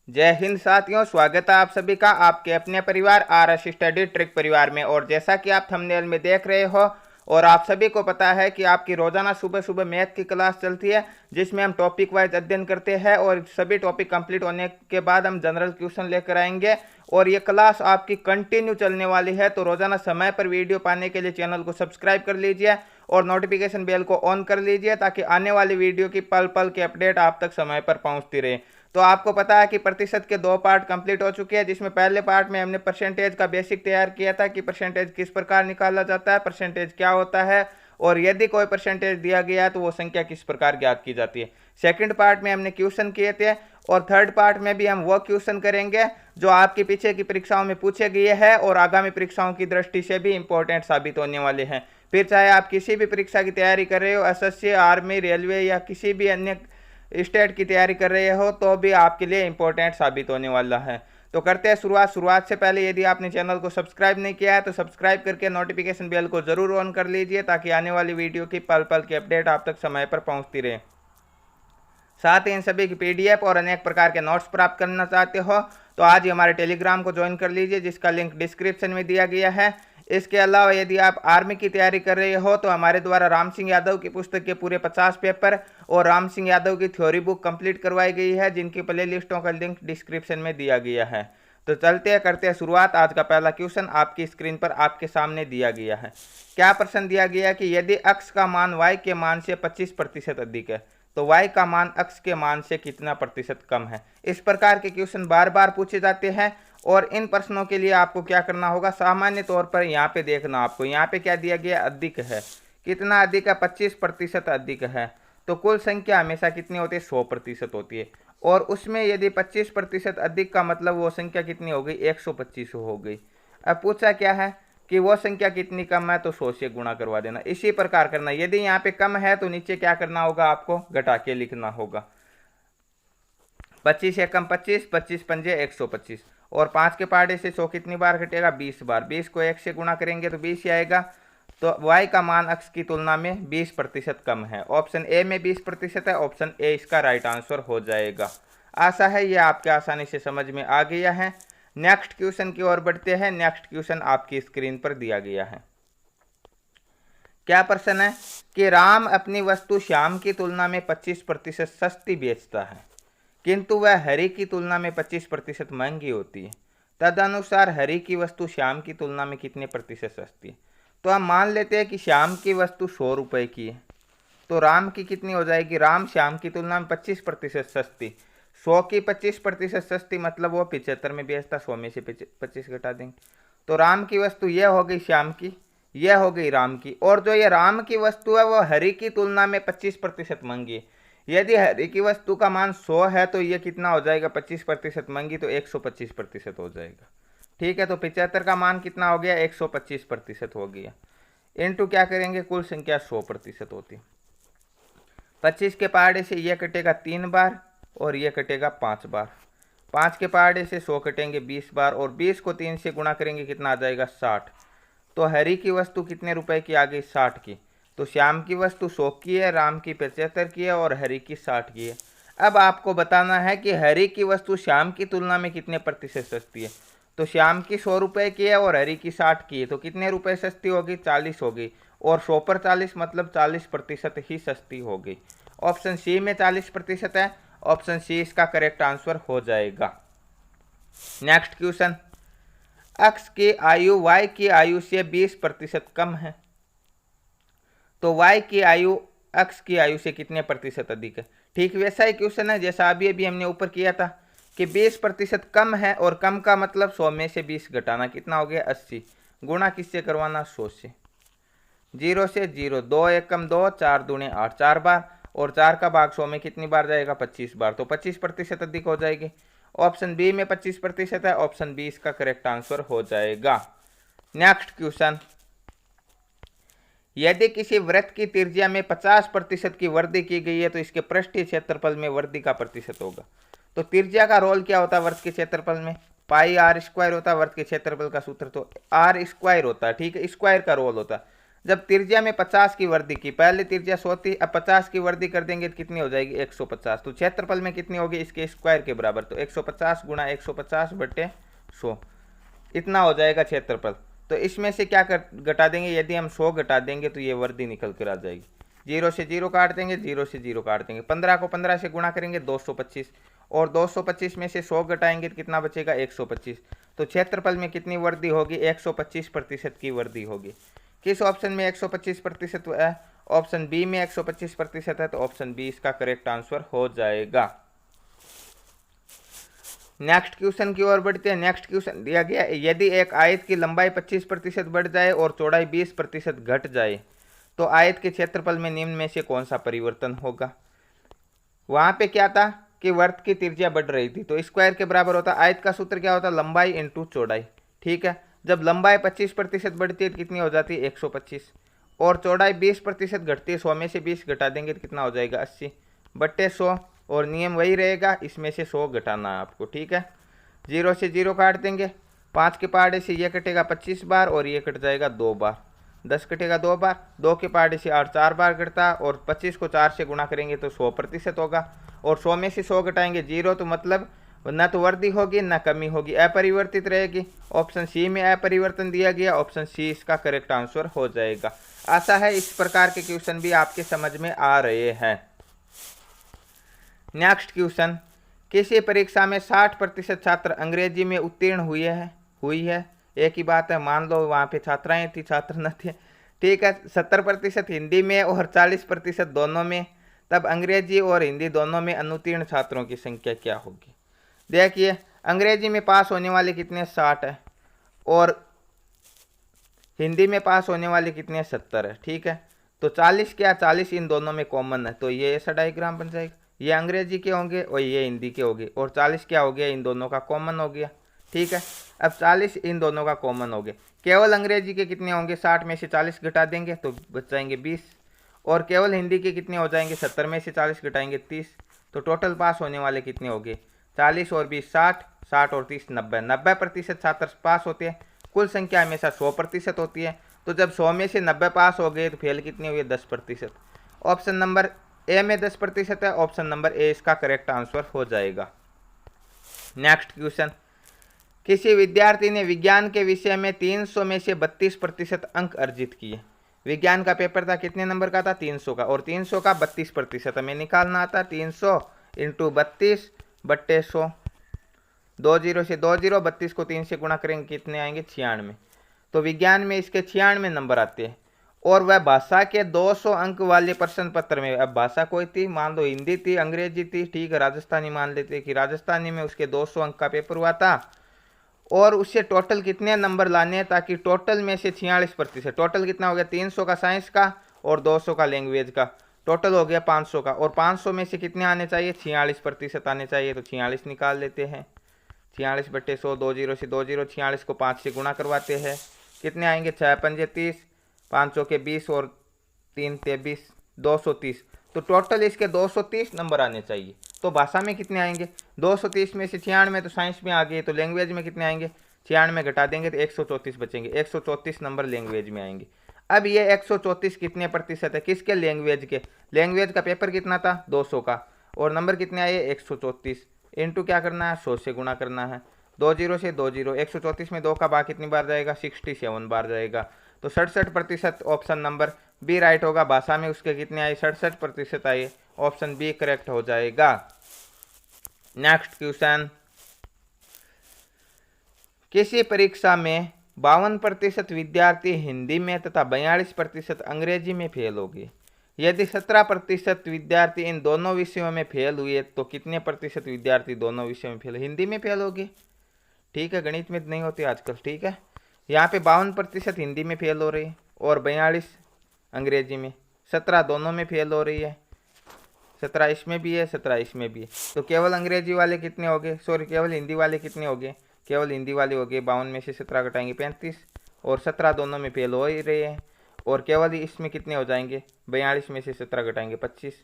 जय हिंद साथियों, स्वागत है आप सभी का आपके अपने परिवार आर स्टडी ट्रिक परिवार में। और जैसा कि आप थंबनेल में देख रहे हो और आप सभी को पता है कि आपकी रोजाना सुबह सुबह मैथ की क्लास चलती है, जिसमें हम टॉपिक वाइज अध्ययन करते हैं और सभी टॉपिक कंप्लीट होने के बाद हम जनरल क्वेश्चन लेकर आएंगे। और ये क्लास आपकी कंटिन्यू चलने वाली है, तो रोजाना समय पर वीडियो पाने के लिए चैनल को सब्सक्राइब कर लीजिए और नोटिफिकेशन बेल को ऑन कर लीजिए, ताकि आने वाली वीडियो की पल पल की अपडेट आप तक समय पर पहुंचती रहे। तो आपको पता है कि प्रतिशत के 2 पार्ट कंप्लीट हो चुके हैं, जिसमें पहले पार्ट में हमने परसेंटेज का बेसिक तैयार किया था कि परसेंटेज किस प्रकार निकाला जाता है, परसेंटेज क्या होता है और यदि कोई परसेंटेज दिया गया है तो वो संख्या किस प्रकार ज्ञात की जाती है। सेकंड पार्ट में हमने क्वेश्चन किए थे और थर्ड पार्ट में भी हम वो क्वेश्चन करेंगे जो आपकी पीछे की परीक्षाओं में पूछे गए हैं और आगामी परीक्षाओं की दृष्टि से भी इंपॉर्टेंट साबित होने वाले हैं। फिर चाहे आप किसी भी परीक्षा की तैयारी कर रहे हो, एसएससी, आर्मी, रेलवे या किसी भी अन्य स्टेट की तैयारी कर रहे हो, तो भी आपके लिए इंपॉर्टेंट साबित होने वाला है। तो करते हैं शुरुआत से पहले यदि आपने चैनल को सब्सक्राइब नहीं किया है तो सब्सक्राइब करके नोटिफिकेशन बेल को जरूर ऑन कर लीजिए, ताकि आने वाली वीडियो की पल पल की अपडेट आप तक समय पर पहुंचती रहे। साथ ही इन सभी की पीडीएफ और अनेक प्रकार के नोट्स प्राप्त करना चाहते हो तो आज ही हमारे टेलीग्राम को ज्वाइन कर लीजिए, जिसका लिंक डिस्क्रिप्शन में दिया गया है। इसके अलावा यदि आप आर्मी की तैयारी कर रहे हो तो हमारे द्वारा राम सिंह यादव की पुस्तक के पूरे 50 पेपर और राम सिंह यादव की थ्योरी बुक कंप्लीट करवाई गई है, जिनकी प्ले लिस्टों का लिंक डिस्क्रिप्शन में दिया गया है। तो चलते हैं, करते हैं शुरुआत। आज का पहला क्वेश्चन आपकी स्क्रीन पर आपके सामने दिया गया है। क्या प्रश्न दिया गया कि यदि x का मान y के मान से 25% अधिक है तो y का मान x के मान से कितना प्रतिशत कम है। इस प्रकार के क्वेश्चन बार बार पूछे जाते हैं और इन प्रश्नों के लिए आपको क्या करना होगा, सामान्य तौर पर यहाँ पे देखना, आपको यहाँ पे क्या दिया गया, अधिक है। कितना अधिक है, 25% अधिक है। तो कुल संख्या हमेशा कितनी होती है, 100% होती है। और उसमें यदि 25% अधिक का मतलब वो संख्या कितनी हो गई, 125 हो गई। अब पूछा क्या है कि वो संख्या कितनी कम है, तो 100 से गुणा करवा देना। इसी प्रकार करना, यदि यहाँ पे कम है तो नीचे क्या करना होगा, आपको घटा के लिखना होगा। 25 एकम 25, 25 पंजे 125 और 5 के पहाड़े से 100 कितनी बार घटेगा, 20 बार। 20 को 1 से गुणा करेंगे तो 20 ही आएगा। तो y का मान x की तुलना में 20% कम है। ऑप्शन ए में 20% है, ऑप्शन ए इसका राइट आंसर हो जाएगा। आशा है ये आपके आसानी से समझ में आ गया है। नेक्स्ट क्वेश्चन की ओर बढ़ते हैं। नेक्स्ट क्वेश्चन आपकी स्क्रीन पर दिया गया है। क्या प्रश्न है कि राम अपनी वस्तु श्याम की तुलना में 25% सस्ती बेचता है, किंतु वह हरि की तुलना में 25% महंगी होती है। तदनुसार हरि की वस्तु श्याम की तुलना में कितने प्रतिशत सस्ती है। तो हम मान लेते हैं कि श्याम की वस्तु 100 रुपये की है, तो राम की कितनी हो जाएगी, राम श्याम की तुलना में 25% सस्ती। 100 की 25% सस्ती मतलब वो 75 में बेचता, 100 में से 25 घटा देंगे तो राम की वस्तु यह हो गई श्याम की, यह हो गई राम की। और जो ये राम की वस्तु है वो हरि की तुलना में 25% महंगी है। यदि हरि की वस्तु का मान 100 है तो ये कितना हो जाएगा, 25% महंगी, तो 125% हो जाएगा। ठीक है, तो 75 का मान कितना हो गया, 125% हो गया। इनटू क्या करेंगे, कुल संख्या 100% होती। 25 के पहाड़े से ये कटेगा 3 बार और ये कटेगा 5 बार। 5 के पहाड़े से 100 कटेंगे 20 बार और 20 को 3 से गुणा करेंगे, कितना आ जाएगा, 60। तो हरि की वस्तु कितने रुपए की आ गई, 60 की। तो श्याम की वस्तु 100 की है, राम की 75 की है और हरि की 60 की है। अब आपको बताना है कि हरि की वस्तु श्याम की तुलना में कितने प्रतिशत सस्ती है। तो श्याम की 100 रुपये की है और हरि की 60 की है, तो कितने रुपए सस्ती होगी, 40 होगी। और 100 पर 40 मतलब 40% ही सस्ती हो गई। ऑप्शन सी में 40% है, ऑप्शन सी इसका करेक्ट आंसर हो जाएगा। नेक्स्ट क्वेश्चन, x की आयु y की आयु से 20% कम है, तो y की आयु x की आयु से कितने प्रतिशत अधिक है। ठीक वैसा ही क्वेश्चन है जैसा अभी अभी हमने ऊपर किया था कि 20% कम है और कम का मतलब 100 में से 20 घटाना, कितना हो गया, 80। गुणा किससे करवाना, 100 से। 0 से 0, 2 एकम 2, 4 दूने 8, 4 बार। और 4 का भाग 100 में कितनी बार जाएगा, 25 बार, तो 25% अधिक हो जाएगी। ऑप्शन बी में 25% है, ऑप्शन बी इसका करेक्ट आंसर हो जाएगा। नेक्स्ट क्वेश्चन, यदि किसी वृत्त की त्रिज्या में 50% की वृद्धि की गई है तो इसके पृष्ठीय क्षेत्रफल में वृद्धि का प्रतिशत होगा। तो त्रिज्या का रोल क्या होता है वृत्त के क्षेत्रफल में, पाई आर स्क्वायर होता है। वृत्त के क्षेत्रफल का सूत्र तो आर स्क्वायर होता है, ठीक है, स्क्वायर का रोल होता है। जब त्रिज्या में 50 की वृद्धि की, पहले त्रिज्या 100 थी, अब 50 की वृद्धि कर देंगे तो कितनी हो जाएगी 150। तो क्षेत्रफल में कितनी होगी इसके स्क्वायर के बराबर, तो 150 गुणा 150 बटे 100 इतना हो जाएगा क्षेत्रफल। तो इसमें से क्या घटा देंगे, यदि हम 100 घटा देंगे तो ये वृद्धि निकल कर आ जाएगी। 0 से 0 काट देंगे, 0 से 0 काट देंगे, 15 को 15 से गुणा करेंगे 225, और 225 में से 100 घटाएंगे तो कितना बचेगा 125। तो क्षेत्रफल में कितनी वृद्धि होगी 125% की वृद्धि होगी। किस ऑप्शन में 125% है, ऑप्शन बी में 125% है, तो ऑप्शन बी इसका करेक्ट आंसर हो जाएगा। नेक्स्ट क्वेश्चन की ओर बढ़ते हैं। नेक्स्ट क्वेश्चन दिया गया, यदि एक आयत की लंबाई 25% बढ़ जाए और चौड़ाई 20% घट जाए तो आयत के क्षेत्रफल में निम्न में से कौन सा परिवर्तन होगा। वहां पे क्या था कि वृत्त की त्रिज्या बढ़ रही थी, तो स्क्वायर के बराबर होता, आयत का सूत्र क्या होता, लंबाई इंटू चौड़ाई। ठीक है, जब लंबाई 25% बढ़ती है तो कितनी हो जाती है 125, और चौड़ाई 20% घटती है, 100 में से 20 घटा देंगे तो कितना हो जाएगा 80 बट्टे 100, और नियम वही रहेगा, इसमें से 100 घटाना है आपको। ठीक है, 0 से 0 काट देंगे, 5 के पहाड़े से ये कटेगा 25 बार और ये कट जाएगा 2 बार, 10 कटेगा 2 बार, 2 के पहाड़े से 8 4 बार कटता, और 25 को 4 से गुणा करेंगे तो 100% होगा, और 100 में से 100 घटाएंगे 0, तो मतलब न तो वृद्धि होगी न कमी होगी, अपरिवर्तित रहेगी। ऑप्शन सी में अपरिवर्तन दिया गया, ऑप्शन सी इसका करेक्ट आंसर हो जाएगा। आशा है इस प्रकार के क्वेश्चन भी आपके समझ में आ रहे हैं। नेक्स्ट क्वेश्चन, किसी परीक्षा में 60% छात्र अंग्रेजी में उत्तीर्ण हुई है, एक ही बात है, मान लो वहाँ पे छात्राएं थी छात्र न थे। ठीक है, 70% हिंदी में और 40% दोनों में, तब अंग्रेजी और हिंदी दोनों में अनुत्तीर्ण छात्रों की संख्या क्या होगी। देखिए, अंग्रेजी में पास होने वाले कितने 60 है, और हिंदी में पास होने वाले कितने 70 है। ठीक है, तो 40 क्या 40 इन दोनों में कॉमन है, तो ये ऐसा डायग्राम बन जाएगा, ये अंग्रेजी के होंगे और ये हिंदी के होंगे, और 40 क्या हो गया इन दोनों का कॉमन हो गया। ठीक है, अब 40 इन दोनों का कॉमन हो गया, केवल अंग्रेजी के कितने होंगे 60 में से 40 घटा देंगे तो बच जाएंगे 20, और केवल हिंदी के कितने हो जाएंगे 70 में से 40 घटाएंगे 30, तो टोटल पास होने वाले कितने हो गए 40 और 20 60, 60 और 30 90, 90% छात्र पास होते हैं। कुल संख्या हमेशा 100% होती है, तो जब 100 में से 90 पास हो गए तो फेल कितने हुए 10%। ऑप्शन नंबर ए में 10% है, ऑप्शन नंबर ए इसका करेक्ट आंसर हो जाएगा। नेक्स्ट क्वेश्चन, किसी विद्यार्थी ने विज्ञान के विषय में 300 में से 32% अंक अर्जित किए। विज्ञान का पेपर था, कितने नंबर का था 300 का, और 300 का 32% हमें निकालना आता, 300 इंटू 32 बट्टे 100, 2 0 से 2 0, 32 को 3 से गुणा करेंगे कितने आएंगे 96। तो विज्ञान में इसके 96 नंबर आते हैं, और वह भाषा के 200 अंक वाले प्रश्न पत्र में, अब भाषा कोई थी, मान लो हिंदी थी अंग्रेजी थी, ठीक है, राजस्थानी मान लेते कि राजस्थानी में उसके 200 अंक का पेपर हुआ था, और उससे टोटल कितने नंबर लाने हैं, ताकि टोटल में से 46%, टोटल कितना हो गया 300 का साइंस का और 200 का लैंग्वेज का, टोटल हो गया 500 का, और 500 में से कितने आने चाहिए 46% आने चाहिए, तो 46 निकाल लेते हैं, 46 बट्टे 100, 2 0 से 2 0, 46 को 5 से गुणा करवाते हैं, कितने आएंगे 6 पंजे 30, 500 के 20 और 3 23, 230, तो टोटल इसके 230 नंबर आने चाहिए। तो भाषा में कितने आएंगे 230 में से 96 तो साइंस में आ गए, तो लैंग्वेज में कितने आएंगे 96 घटा देंगे तो 134 बचेंगे, 134 नंबर लैंग्वेज में आएंगे। अब ये 134 कितने प्रतिशत है, किसके लैंग्वेज के, लैंग्वेज का पेपर कितना था 200 का, और नंबर कितने आए 134, इंटू क्या करना है 100 से गुणा करना है, 2 0 से 2 0, 134 में 2 का भाग कितनी बार जाएगा 67 बार जाएगा, तो 67% ऑप्शन नंबर बी राइट होगा। भाषा में उसके कितने आए 67% आए, ऑप्शन बी करेक्ट हो जाएगा। नेक्स्ट क्वेश्चन, किसी परीक्षा में 52% विद्यार्थी हिंदी में तथा 42% अंग्रेजी में फेल हो गए। यदि 17% विद्यार्थी इन दोनों विषयों में फेल हुए तो कितने प्रतिशत विद्यार्थी दोनों विषयों में फेल, हिंदी में फेल हो गए। ठीक है, गणित में नहीं होती आजकल। ठीक है, यहाँ पे 52% हिंदी में फेल हो रही है और 42 अंग्रेजी में, 17 दोनों में फेल हो रही है, 17 इसमें भी है 17 इसमें भी है, तो केवल अंग्रेजी वाले कितने हो गए, सॉरी केवल हिंदी वाले कितने हो गए, केवल हिंदी वाले हो गए 52 में से 17 घटाएंगे 35, और 17 दोनों में फेल हो ही रहे हैं, और केवल इसमें कितने हो जाएंगे 42 में से 17 घटाएंगे 25,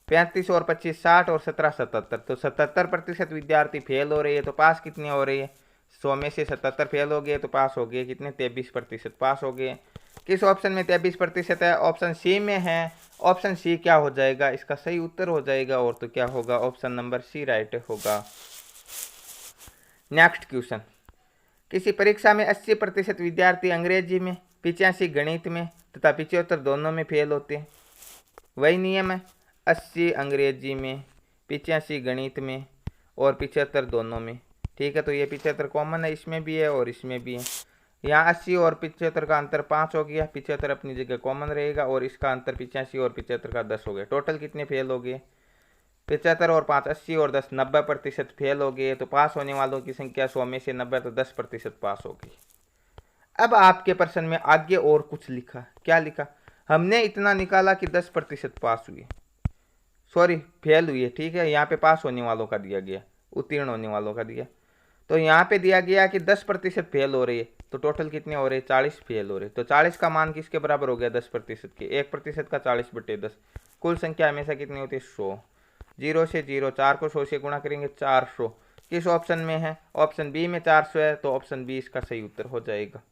35 और 25 60 और 17 77, तो 77% विद्यार्थी फेल हो रही है, तो पास कितने हो रही है 100 में से 77 फेल हो गए तो पास हो गए कितने 23% पास हो गए। किस ऑप्शन में 23% है? ऑप्शन सी में है। ऑप्शन सी क्या हो जाएगा? इसका सही उत्तर हो जाएगा। और तो क्या होगा? ऑप्शन नंबर सी राइट होगा। नेक्स्ट क्वेश्चन, किसी परीक्षा में 80% विद्यार्थी अंग्रेजी में, 85 गणित में तथा 75 दोनों में फेल होते हैं। वही नियम है, 80 अंग्रेजी में, 85 गणित में और 75 दोनों में। ठीक है, तो ये 75 कॉमन है, इसमें भी है और इसमें भी है। यहाँ 80 और 75 का अंतर 5 हो गया, 75 अपनी जगह कॉमन रहेगा और इसका अंतर 85 और 75 का 10 हो गया। टोटल कितने फेल हो गए? 75 और 5 80 और 10 90% फेल हो गए। तो पास होने वालों की संख्या 100 में से 90, तो 10% पास हो गई। अब आपके प्रश्न में आगे और कुछ लिखा। क्या लिखा? हमने इतना निकाला कि 10% पास हुए, सॉरी फेल हुए। ठीक है, यहाँ पे पास होने वालों का दिया गया, उत्तीर्ण होने वालों का दिया। तो यहाँ पे दिया गया कि 10% फेल हो रही है, तो टोटल कितने हो रहे? 40 फेल हो रहे। तो 40 का मान किसके बराबर हो गया? 10% के। 1% का 40/10। कुल संख्या हमेशा कितनी होती है? 100। 0 से 0, 4 को 100 से गुणा करेंगे 400। किस ऑप्शन में है? ऑप्शन बी में 400 है, तो ऑप्शन बी इसका सही उत्तर हो जाएगा।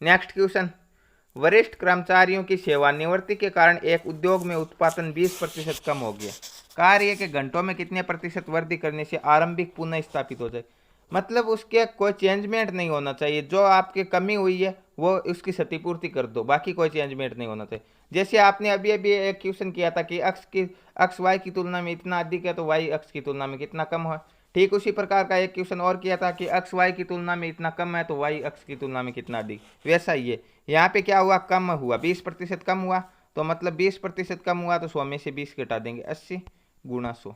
नेक्स्ट क्वेश्चन, वरिष्ठ कर्मचारियों की सेवानिवृत्ति के कारण एक उद्योग में उत्पादन 20% कम हो गया। कार्य के घंटों में कितने प्रतिशत वृद्धि करने से आरंभिक पुनः स्थापित हो जाए? मतलब उसके कोई चेंजमेंट नहीं होना चाहिए, जो आपकी कमी हुई है वो उसकी क्षतिपूर्ति कर दो, बाकी कोई चेंजमेंट नहीं होना चाहिए। जैसे आपने अभी अभी एक क्वेश्चन किया था कि अक्ष वाई की तुलना में इतना अधिक है तो वाई अक्ष की तुलना में कितना कम है। ठीक उसी प्रकार का एक क्वेश्चन और किया था कि अक्ष वाई की तुलना में इतना कम है तो वाई अक्ष की तुलना में कितना अधिक। वैसा ही है, यहाँ पे क्या हुआ? कम हुआ, 20% कम हुआ। तो मतलब 20% कम हुआ तो 100 में से 20 घटा देंगे, 80 गुणा 100।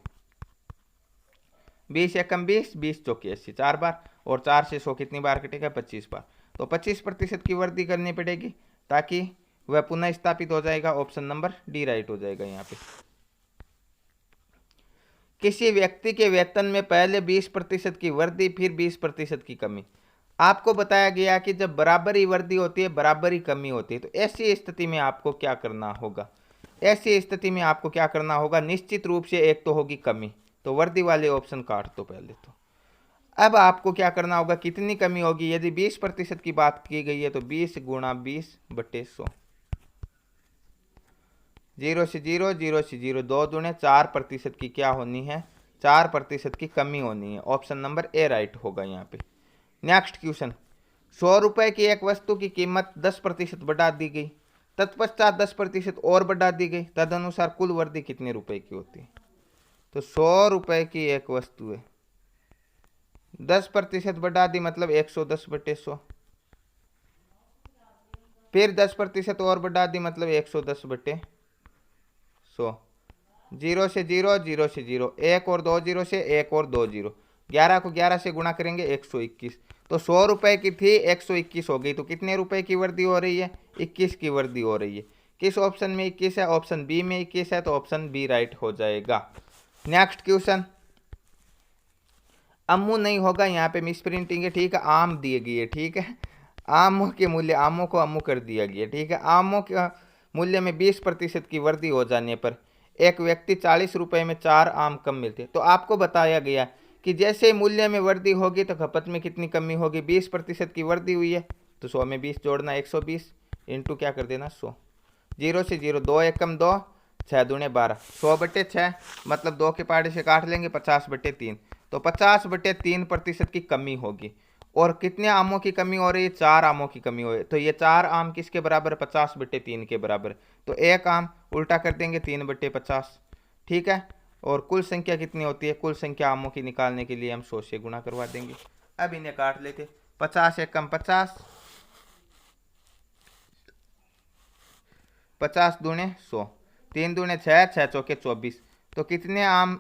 20 एकम 20, 20 चौके 80, 4 बार। और 4 से 100 कितनी बार कटेगा? 25 बार। तो 25% की वृद्धि करनी पड़ेगी ताकि वह पुनः स्थापित हो जाएगा। ऑप्शन नंबर डी राइट हो जाएगा यहाँ पे। किसी व्यक्ति के वेतन में पहले 20% की वृद्धि, फिर 20% की कमी। आपको बताया गया कि जब बराबरी वृद्धि होती है बराबरी कमी होती है, तो ऐसी स्थिति में आपको क्या करना होगा? ऐसी स्थिति में आपको क्या करना होगा? निश्चित रूप से एक तो होगी कमी, तो वृद्धि वाले ऑप्शन काट दो पहले तो। अब आपको क्या करना होगा? कितनी कमी होगी? यदि 20% की बात की गई है तो 20 गुणा 20/100। 0 से 0, 0 से 0, 2 दूने 4% की क्या होनी है? 4% की कमी होनी है। ऑप्शन नंबर ए राइट होगा यहाँ पे। नेक्स्ट क्वेश्चन, 100 रुपए की एक वस्तु की कीमत 10% बढ़ा दी गई, तत्पश्चात 10% और बढ़ा दी गई, तदनुसार कुल वृद्धि कितने रुपए की होती है? तो 100 रुपए की एक वस्तु है, 10% बढ़ा दी मतलब 110/100, फिर 10% और बढ़ा दी मतलब 110/100। 0 से 0, 0 से 0, 1 और 2 0 से 1 और 2 0, 11 को 11 से गुणा करेंगे 121। तो 100 रुपए की थी 121 हो गई, तो कितने रुपए की वृद्धि हो रही है? 21 की वृद्धि हो रही है। किस ऑप्शन में 21 है? ऑप्शन बी में 21 है, तो ऑप्शन बी राइट हो जाएगा। नेक्स्ट क्वेश्चन, अम्मू नहीं होगा, यहाँ पे मिस प्रिंटिंग है। ठीक है, आम दिए गई है। ठीक है, आमों के मूल्य, आमों को अम्मू कर दिया गया। ठीक है, आमों के मूल्य में 20% की वृद्धि हो जाने पर एक व्यक्ति 40 रुपए में 4 आम कम मिलते। तो आपको बताया गया कि जैसे मूल्य में वृद्धि होगी तो खपत में कितनी कमी होगी? 20% की वृद्धि हुई है तो 100 में 20 जोड़ना, 120 इंटू क्या कर देना 100। 0 से 0, 2 एकम 2, 6 दूने 12, 100/6 मतलब 2 के पहाड़े से काट लेंगे 50/3। तो 50/3% की कमी होगी। और कितने आमों की कमी हो रही है? 4 आमों की कमी हो रही है। तो ये 4 आम किसके बराबर? 50/3 के बराबर। तो एक आम उल्टा कर देंगे 3/50। ठीक है, और कुल संख्या कितनी होती है? कुल संख्या आमों की निकालने के लिए हम 100 से गुणा करवा देंगे। अब इन्हें काट लेते, 50 एकम 50, 50 दूने 100, 3 दूने 6, 6 चौके 24। तो कितने आम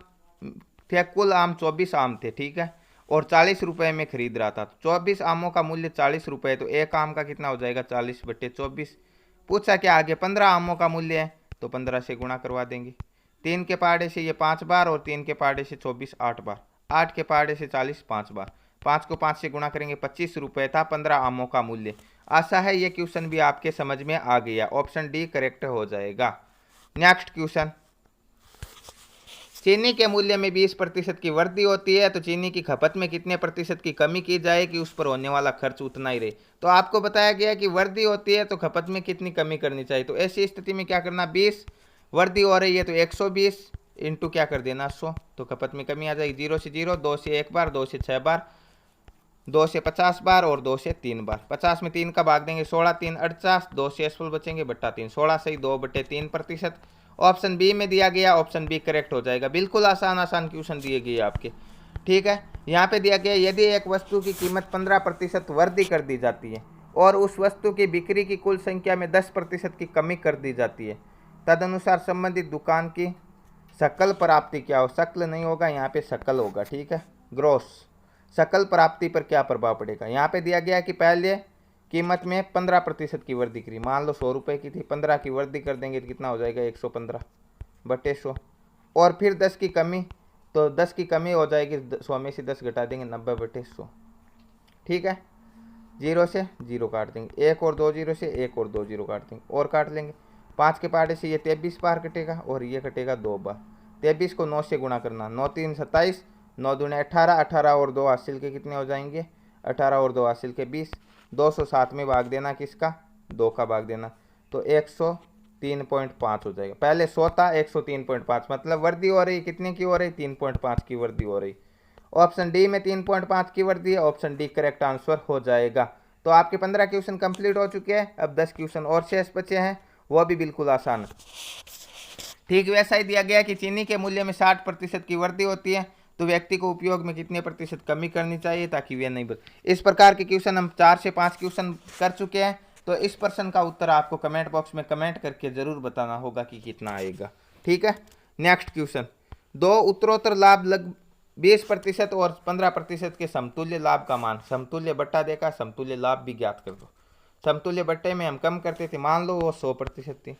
थे? कुल आम 24 आम थे। ठीक है, और 40 रुपए में खरीद रहा था। 24 आमों का मूल्य 40 रुपए, तो एक आम का कितना हो जाएगा? 40/24। पूछा क्या आगे? 15 आमों का मूल्य है, तो 15 से गुणा करवा देंगे। 3 के पहाड़े से ये 5 बार और 3 के पहाड़े से 24 8 बार, 8 के पहाड़े से 40 5 बार, 5 को 5 से गुणा करेंगे 25 रुपए था 15 आमों का मूल्य। आशा है ये क्वेश्चन भी आपके समझ में आ गया। ऑप्शन डी करेक्ट हो जाएगा। नेक्स्ट क्वेश्चन, चीनी के मूल्य में 20% की वृद्धि होती है तो चीनी की खपत में कितने प्रतिशत की कमी की जाए कि उस पर होने वाला खर्च उतना ही रहे। तो आपको बताया गया कि वृद्धि होती है तो खपत में कितनी कमी करनी चाहिए। तो ऐसी स्थिति में क्या करना, 20 वृद्धि हो रही है तो 120 इंटू क्या कर देना 100, तो खपत में कमी आ जाएगी। 0 से 0, 2 से 1 बार, 2 से 6 बार, 2 से 50 बार और 2 से 3 बार। 50 में 3 का भाग देंगे 16, 3 48, 2 से एसफल बचेंगे बट्टा 3, 16 सही 2/3%। ऑप्शन बी में दिया गया, ऑप्शन बी करेक्ट हो जाएगा। बिल्कुल आसान आसान क्वेश्चन दिए गए आपके, ठीक है। यहाँ पे दिया गया यदि एक वस्तु की कीमत 15% वृद्धि कर दी जाती है और उस वस्तु की बिक्री की कुल संख्या में 10% की कमी कर दी जाती है, तदनुसार संबंधित दुकान की सकल प्राप्ति क्या हो। सकल नहीं होगा यहाँ पे, सकल होगा, ठीक है। ग्रोस सकल प्राप्ति पर क्या प्रभाव पड़ेगा। यहाँ पे दिया गया कि पहले कीमत में 15% की वृद्धि करी, मान लो 100 रुपये की थी, 15 की वृद्धि कर देंगे तो कितना हो जाएगा 115/100। और फिर 10 की कमी, तो 10 की कमी हो जाएगी, 100 में से 10 घटा देंगे 90/100, ठीक है। 0 से 0 काट देंगे, 1 और 2 0 से 1 और 2 0 काट देंगे और काट लेंगे। 5 के पहाड़े से ये 23 बार कटेगा और ये कटेगा 2 बार। 23 को 9 से गुणा करना, 9 3 27, 9 दूने 18, 18 और 2 हासिल के कितने हो जाएंगे 18 और 2 हासिल के 20। 207 में भाग देना किसका, 2 का भाग देना, तो 103.5 हो जाएगा। पहले 100 था, 103.5, मतलब वृद्धि हो रही, कितने की हो रही 3.5 की वृद्धि हो रही। ऑप्शन डी में 3.5 की वृद्धि है, ऑप्शन डी करेक्ट आंसर हो जाएगा। तो आपके 15 क्वेश्चन कंप्लीट हो चुके हैं, अब 10 क्वेश्चन और शेष बचे हैं, वह भी बिल्कुल आसान है। ठीक वैसा ही दिया गया कि चीनी के मूल्य में 60% की वृद्धि होती है तो व्यक्ति को उपयोग में कितने प्रतिशत कमी करनी चाहिए ताकि वे नहीं बदले। इस प्रकार के क्वेश्चन हम 4 से 5 क्वेश्चन कर चुके हैं। तो इस प्रश्न का उत्तर आपको कमेंट बॉक्स में कमेंट करके जरूर बताना होगा कि कितना आएगा, ठीक है। नेक्स्ट क्वेश्चन, दो उत्तरोत्तर लाभ लगभग 20% और 15% के समतुल्य लाभ का मान, समतुल्य बट्टा देखा, समतुल्य लाभ भी ज्ञात कर दो। समतुल्य बट्टे में हम कम करते थे, मान लो वो 100% थी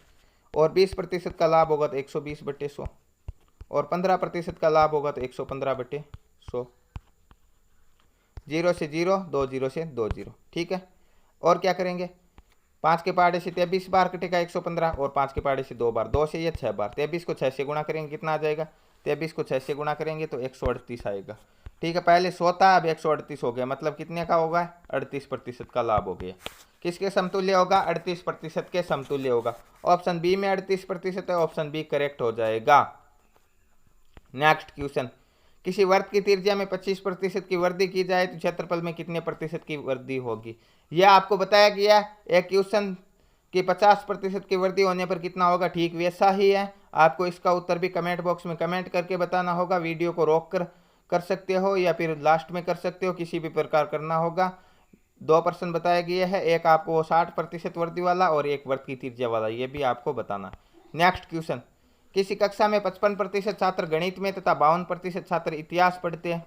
और 20% का लाभ होगा तो 120/100 और 15% का लाभ होगा तो 115/100। 0 से 0, 2 0 से 2 0, ठीक है। और क्या करेंगे, 5 के पहाड़े से 23 बार कटेगा 115 और 5 के पहाड़े से 2 बार, 2 से ये 6 बार। 23 को 6 से गुणा करेंगे कितना आ जाएगा, 23 को 6 से गुणा करेंगे तो 138 आएगा, ठीक है। पहले 100 था, अब 138 हो गया, मतलब कितने का होगा 38% का लाभ हो गया। किसके समतुल्य होगा, 38% के समतुल्य होगा। ऑप्शन बी में 38% है, ऑप्शन बी करेक्ट हो जाएगा। नेक्स्ट क्वेश्चन, किसी वर्ग की त्रिज्या में 25% की वृद्धि की जाए तो क्षेत्रफल में कितने प्रतिशत की वृद्धि होगी। यह आपको बताया गया एक क्वेश्चन कि 50% की वृद्धि होने पर कितना होगा, ठीक वैसा ही है। आपको इसका उत्तर भी कमेंट बॉक्स में कमेंट करके बताना होगा। वीडियो को रोक कर सकते हो या फिर लास्ट में कर सकते हो, किसी भी प्रकार करना होगा। 2 प्रश्न बताए गए हैं, एक आपको वो 60% वृद्धि वाला और एक वर्ग की त्रिज्या वाला, ये भी आपको बताना। नेक्स्ट क्वेश्चन, किसी कक्षा में 55% छात्र गणित में तथा 52% छात्र इतिहास पढ़ते हैं।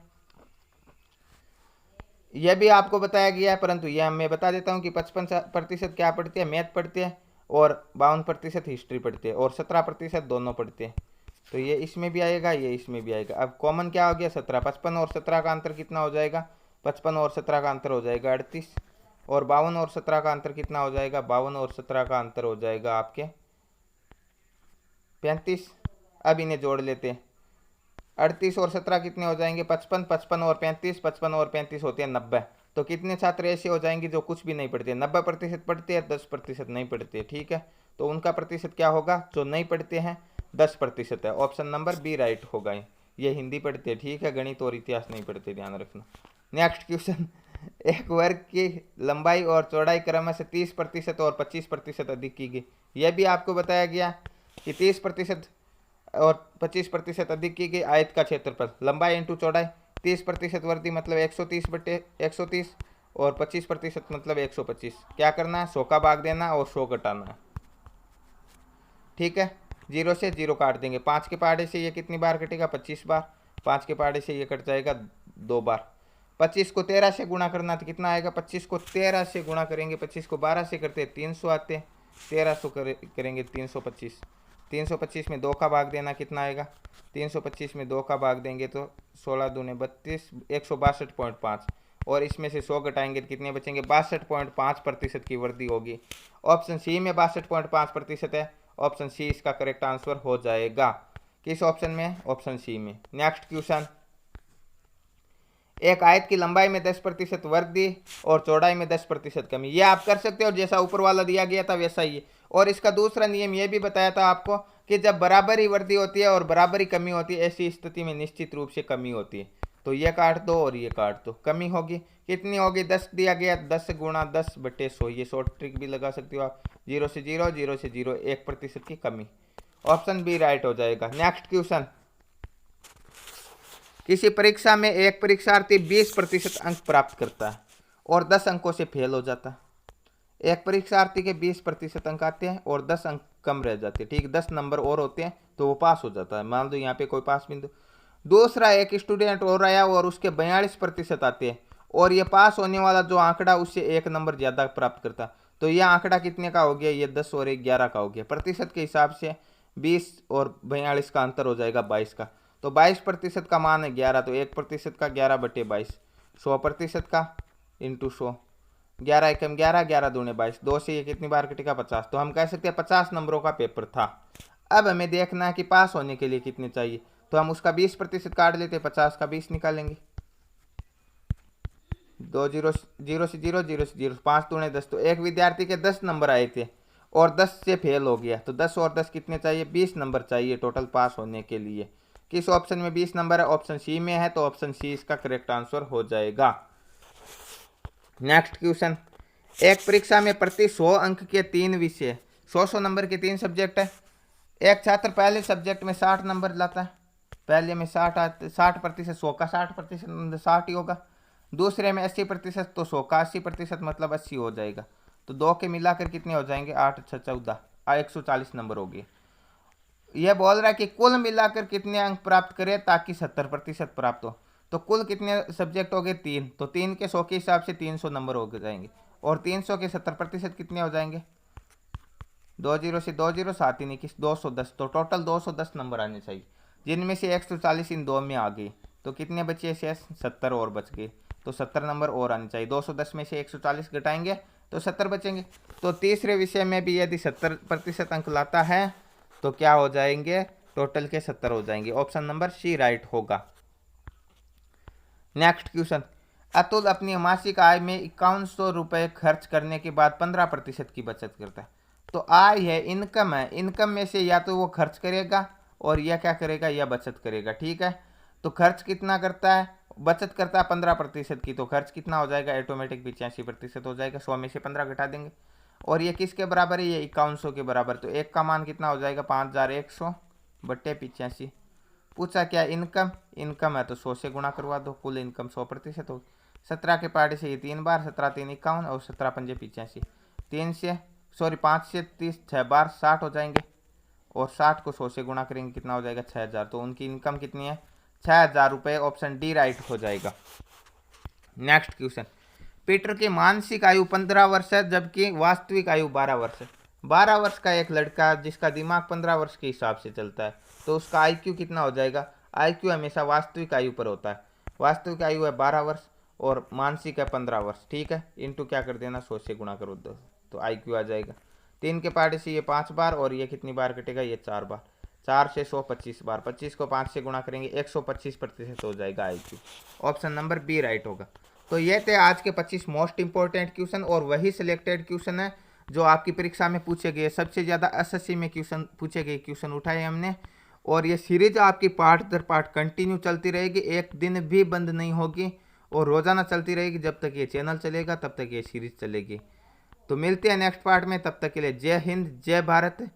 यह भी आपको बताया गया है, परंतु यह मैं बता देता हूं कि 55% क्या पढ़ते हैं, मैथ पढ़ते हैं और 52% हिस्ट्री पढ़ते हैं और 17% दोनों पढ़ते हैं। तो ये इसमें भी आएगा, ये इसमें भी आएगा। अब कॉमन क्या हो गया 17, 55 और 17 का अंतर कितना हो जाएगा, 55 और 17 का अंतर हो जाएगा 38 और 52 और 17 का अंतर कितना हो जाएगा, 52 और 17 का अंतर हो जाएगा आपके 35। अब इन्हें जोड़ लेते हैं, 38 और 17 कितने हो जाएंगे 55, 55 और 35, 55 और 35 होते हैं 90। तो कितने छात्र ऐसे हो जाएंगे जो कुछ भी नहीं पढ़ते, 90% पढ़ते हैं, 10% नहीं पढ़ते, ठीक है। तो उनका प्रतिशत क्या होगा, जो नहीं पढ़ते हैं 10% है। ऑप्शन नंबर बी राइट होगा। ये हिंदी पढ़ते हैं, ठीक है, गणित और इतिहास नहीं पढ़ते, ध्यान रखना। नेक्स्ट क्वेश्चन, एक वर्ग की लंबाई और चौड़ाई क्रम से 30% और 25% अधिक की गई। यह भी आपको बताया गया कि 30% और 25% अधिक की गई आयत का क्षेत्रफल, लंबाई इंटू चौड़ाई, 30% वृद्धि मतलब 130/130 और 25% मतलब 125। क्या करना है, 100 का भाग देना और 100 घटाना है, ठीक है। 0 से 0 काट देंगे, 5 के पहाड़े से ये कितनी बार कटेगा 25 बार, 5 के पहाड़े से ये कट जाएगा 2 बार। 25 को 13 से गुणा करना तो कितना आएगा, 25 को 13 से गुणा करेंगे, 25 को 12 से करते 300 आते हैं, 1300 करेंगे 325। 325 में 2 का भाग देना कितना आएगा, 325 में 2 का भाग देंगे तो 16 दूने 32, 162.5 और इसमें से 100 घटाएंगे तो कितने बचेंगे 62.5% की वृद्धि होगी। ऑप्शन सी में 62.5% है, ऑप्शन सी इसका करेक्ट आंसर हो जाएगा। किस ऑप्शन में? ऑप्शन सी में। नेक्स्ट क्वेश्चन, एक आयत की लंबाई में 10% वृद्धि और चौड़ाई में 10% कमी। ये आप कर सकते हो, जैसा ऊपर वाला दिया गया था वैसा ही है। और इसका दूसरा नियम ये भी बताया था आपको कि जब बराबरी वृद्धि होती है और बराबरी कमी होती है, ऐसी स्थिति में निश्चित रूप से कमी होती है। तो ये काट दो और ये काट दो, कमी होगी। कितनी होगी? 10 दिया गया, 10 गुणा 10/100। ये शॉर्ट ट्रिक भी लगा सकते हो आप, 0 से 0, 0 से 0, 1% की कमी। ऑप्शन बी राइट हो जाएगा। नेक्स्ट क्वेश्चन, किसी परीक्षा में एक परीक्षार्थी 20% अंक प्राप्त करता है और 10 अंकों से फेल हो जाता है। एक परीक्षार्थी के 20% अंक आते हैं और 10 अंक कम रह जाते हैं, ठीक, 10 नंबर और होते हैं तो वो पास हो जाता है। मान लो यहाँ पे कोई पास बिंदु। दूसरा एक स्टूडेंट और आया और उसके 42% आते हैं और ये पास होने वाला जो आंकड़ा उससे 1 नंबर ज़्यादा प्राप्त करता। तो यह आंकड़ा कितने का हो गया? ये 10 और 1 11 का हो गया। प्रतिशत के हिसाब से 20 और 42 का अंतर हो जाएगा 22 का। तो 22% का मान है 11, तो 1% का 11/22, 100% का इंटू 100, 11 एकम 11, 11 दूने 22, 2 से ये कितनी बार कटेगा? 50। तो हम कह सकते हैं 50 नंबरों का पेपर था। अब हमें देखना है कि पास होने के लिए कितने चाहिए, तो हम उसका 20% काट लेते हैं, 50 का 20 निकालेंगे। 2 0 0 से 0, 0 से 0, 5 दूने 10। तो एक विद्यार्थी के 10 नंबर आए थे और 10 से फेल हो गया, तो 10 और 10 कितने चाहिए? 20 नंबर चाहिए टोटल पास होने के लिए। किस ऑप्शन में 20 नंबर है? ऑप्शन सी में है, तो ऑप्शन सी इसका करेक्ट आंसर हो जाएगा। नेक्स्ट क्वेश्चन, एक परीक्षा में प्रति 100 अंक के 3 विषय, 100 नंबर के 3 सब्जेक्ट है। एक छात्र पहले सब्जेक्ट में 60 नंबर लाता है, पहले में 60%, 100 का 60% 60 ही होगा। दूसरे में 80%, तो 100 का 80% मतलब 80 हो जाएगा। तो 2 के मिलाकर कितने हो जाएंगे? 8 6 14, 140 नंबर हो गए। यह बोल रहा है कि कुल मिलाकर कितने अंक प्राप्त करें ताकि 70% प्राप्त हो। तो कुल कितने सब्जेक्ट हो गए? 3, तो 3 के 100 के हिसाब से 300 नंबर हो जाएंगे और 300 के 70% कितने हो जाएंगे? 2 0 से 2 0, 7 ही नहीं, 210। तो टोटल 210 नंबर आने चाहिए, जिनमें से 140 इन 2 में आ गई। तो कितने बचे शेष? 70 और बच गए, तो 70 नंबर और आने चाहिए। 210 में से 140 घटाएंगे तो 70 बचेंगे। तो तीसरे विषय में भी यदि 70% अंक लाता है तो क्या हो जाएंगे? टोटल के 70 हो जाएंगे। ऑप्शन नंबर सी राइट होगा। नेक्स्ट क्वेश्चन, अतुल अपनी मासिक आय में 5100 रुपये खर्च करने के बाद 15% की बचत करता है। तो आय है, इनकम है, इनकम में से या तो वो खर्च करेगा और या क्या करेगा? या बचत करेगा, ठीक है। तो खर्च कितना करता है? बचत करता है 15% की, तो खर्च कितना हो जाएगा? ऑटोमेटिक 85% हो जाएगा। 100 में से 15 घटा देंगे और ये किसके बराबर है? ये 5100 के बराबर। तो एक का मान कितना हो जाएगा? 5100/85। पूछा क्या? इनकम, इनकम है तो 100 से गुणा करवा दो, कुल इनकम 100% होगी। 17 के पहाड़े से ये 3 बार, 17 3 51 और 17 पंजे 85। 5 से 30, 6 बार 60 हो जाएंगे और 60 को 100 से गुणा करेंगे, कितना हो जाएगा? 6000। तो उनकी इनकम कितनी है? 6000 रुपये। ऑप्शन डी राइट हो जाएगा। नेक्स्ट क्वेश्चन, पीटर की मानसिक आयु 15 वर्ष है जबकि वास्तविक आयु 12 वर्ष है। 12 वर्ष का एक लड़का जिसका दिमाग 15 वर्ष के हिसाब से चलता है, तो उसका आईक्यू कितना हो जाएगा? आईक्यू हमेशा वास्तविक आयु पर होता है। वास्तविक आयु है 12 वर्ष और मानसिक है 15 वर्ष, ठीक है। इंटू क्या कर देना? 100 से गुणा करो दो, तो आईक्यू आ जाएगा। 3 के पहाड़े से ये 5 बार और ये कितनी बार कटेगा? ये 4 बार। 4 से 100 25 बार, 25 को 5 से गुणा करेंगे 125% हो जाएगा IQ. Option number B right होगा। तो ये थे आज के 25 मोस्ट इंपॉर्टेंट क्वेश्चन और वही सिलेक्टेड क्वेश्चन है जो आपकी परीक्षा में पूछे गए। सबसे ज़्यादा एसएससी में क्वेश्चन पूछे गए क्वेश्चन उठाए हमने और ये सीरीज आपकी पार्ट दर पार्ट कंटिन्यू चलती रहेगी, एक दिन भी बंद नहीं होगी और रोज़ाना चलती रहेगी। जब तक ये चैनल चलेगा तब तक ये सीरीज चलेगी। तो मिलते हैं नेक्स्ट पार्ट में, तब तक के लिए जय हिंद, जय भारत।